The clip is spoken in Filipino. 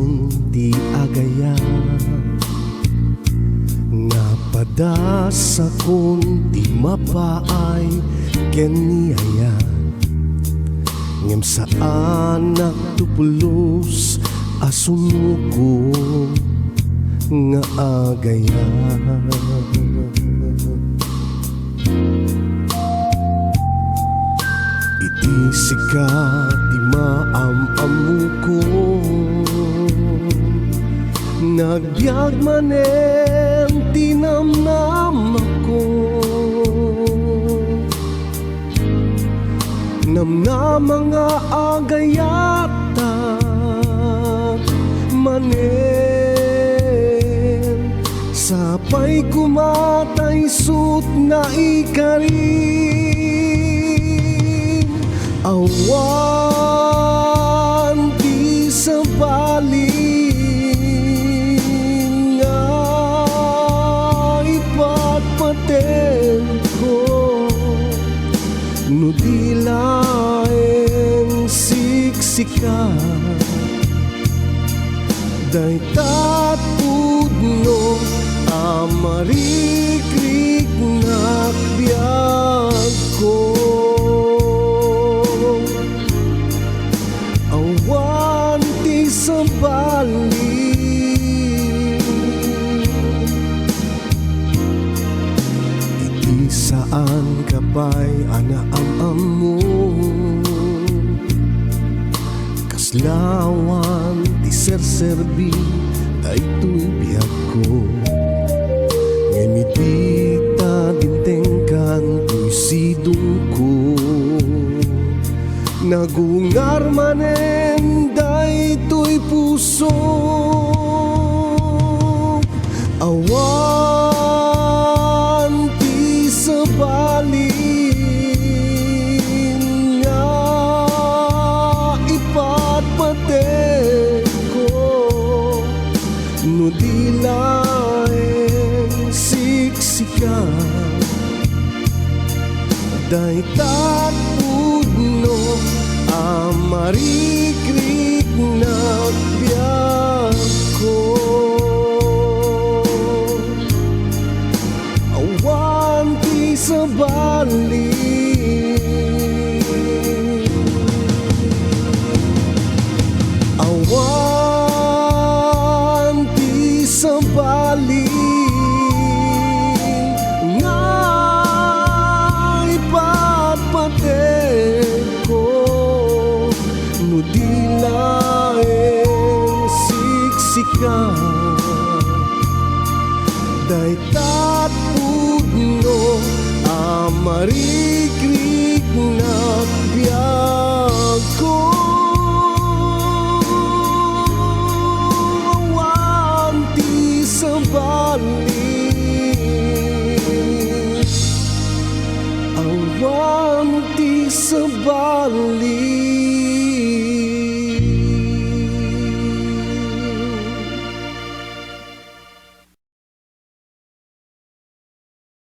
kun ti agaya, napadas akon ti mapaay ken niaya, ngem saan nagtupulos asumuko nga agaya. Iti sikat ti maam-amuko, nagbiag manen tinamnam ako, namnam nga agayata manen, sapay kumatay sut na ikarin, awan di sabalin nga ipatpaten ko, no di laeng siksika day tatudno amarikrik nakbiag ko, awan ti sabalin. Iti saan kapay anaam mo, kaslawan ti serserbi daytoy biag ko, ngemidita dintengkan to'y sidong ko, nagungar manen daytoy puso, awan ti sabalin nga ipatpaten ko, no di laeng siksika day tatudno amarikrik nakbiag ko, awan ti sabalin. Awan ti sabalin nga ipatpaten ko, no di laeng siksika day tatudno amarikrik nakbiag ko, awan ti sabalin, awan ti sabalin.